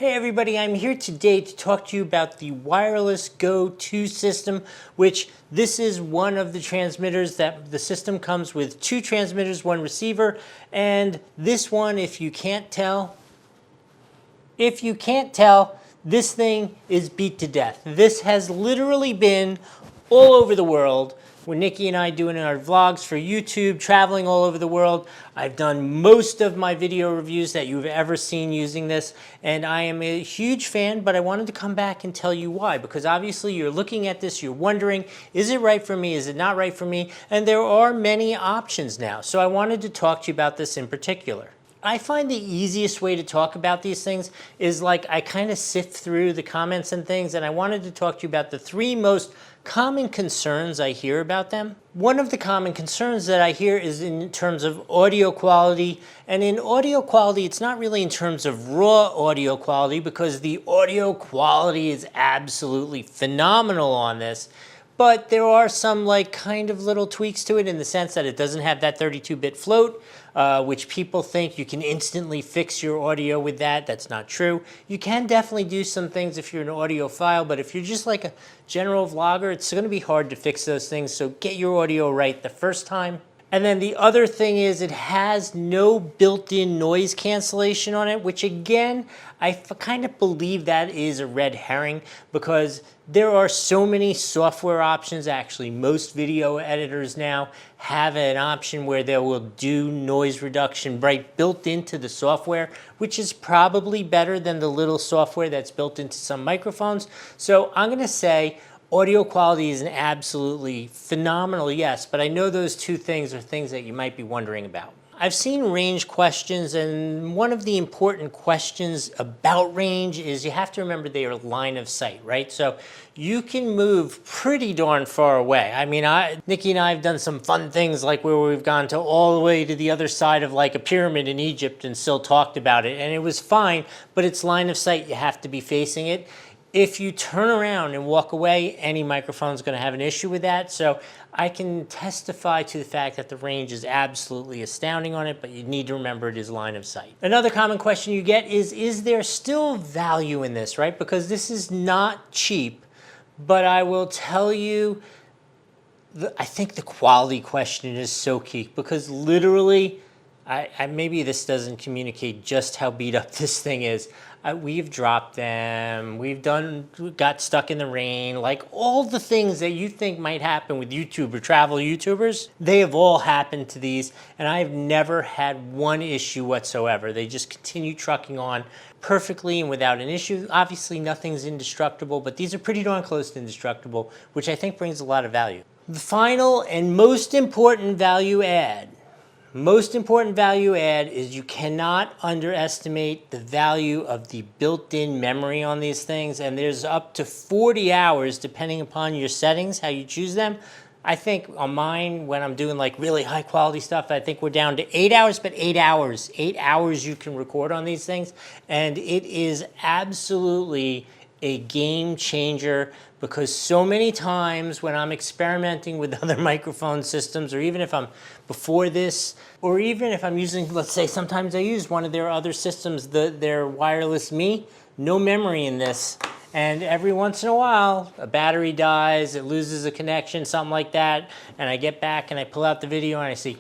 Hey everybody, I'm here today to talk to you about the Wireless Go 2 system, which this is one of the transmitters that the system comes with 2 transmitters, 1 receiver, and this one, if you can't tell, this thing is beat to death. This has literally been all over the world. When Nikki and I doing our vlogs for YouTube, traveling all over the world. I've done most of my video reviews that you've ever seen using this, and I am a huge fan, but I wanted to come back and tell you why, because obviously you're looking at this, you're wondering, is it right for me, is it not right for me? And there are many options now, so I wanted to talk to you about this in particular. I find the easiest way to talk about these things is like I kind of sift through the comments and things, and I wanted to talk to you about the 3 most common concerns I hear about them. One of the common concerns that I hear is in terms of audio quality, and in audio quality it's not really in terms of raw audio quality, because the audio quality is absolutely phenomenal on this. But there are some like kind of little tweaks to it in the sense that it doesn't have that 32-bit float, which people think you can instantly fix your audio with that. That's not true. You can definitely do some things if you're an audiophile, but if you're just like a general vlogger, it's going to be hard to fix those things. So get your audio right the first time. And then the other thing is it has no built-in noise cancellation on it, which again, I kind of believe that is a red herring, because there are so many software options. Actually, most video editors now have an option where they will do noise reduction right built into the software, which is probably better than the little software that's built into some microphones. So I'm going to say audio quality is an absolutely phenomenal yes, but I know those 2 things are things that you might be wondering about. I've seen range questions, and one of the important questions about range is you have to remember they are line of sight, right? So you can move pretty darn far away. I mean, Nikki and I have done some fun things like where we've gone to all the way to the other side of like a pyramid in Egypt and still talked about it, and it was fine, but it's line of sight. You have to be facing it. If you turn around and walk away, any microphone is going to have an issue with that. So I can testify to the fact that the range is absolutely astounding on it, but you need to remember it is line of sight. Another common question you get is there still value in this, right? Because this is not cheap, but I will tell you, I think the quality question is so key, because literally, maybe this doesn't communicate just how beat up this thing is. We've dropped them, we got stuck in the rain, like all the things that you think might happen with YouTube or travel YouTubers, they have all happened to these, and I've never had one issue whatsoever. They just continue trucking on perfectly and without an issue. Obviously nothing's indestructible, but these are pretty darn close to indestructible, which I think brings a lot of value. The final and most important value add is you cannot underestimate the value of the built-in memory on these things, and there's up to 40 hours depending upon your settings, how you choose them. I think on mine, when I'm doing like really high quality stuff, I think we're down to 8 hours, but 8 hours. 8 hours you can record on these things, and it is absolutely a game changer, because so many times when I'm experimenting with other microphone systems, or even if I'm before this, or even if I'm using, let's say sometimes I use one of their other systems, their wireless Me, no memory in this. And every once in a while, a battery dies, it loses a connection, something like that, and I get back and I pull out the video and I see,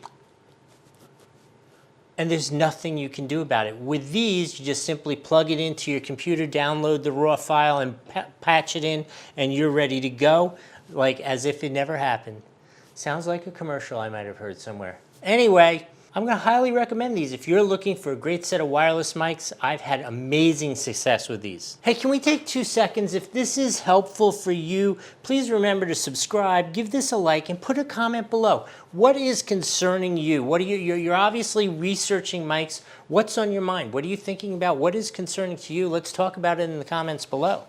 and there's nothing you can do about it. With these, you just simply plug it into your computer, download the raw file, and patch it in, and you're ready to go, like as if it never happened. Sounds like a commercial I might have heard somewhere. Anyway, I'm going to highly recommend these. If you're looking for a great set of wireless mics, I've had amazing success with these. Hey, can we take 2 seconds? If this is helpful for you, please remember to subscribe, give this a like, and put a comment below. What is concerning you? What are you're obviously researching mics. What's on your mind? What are you thinking about? What is concerning to you? Let's talk about it in the comments below.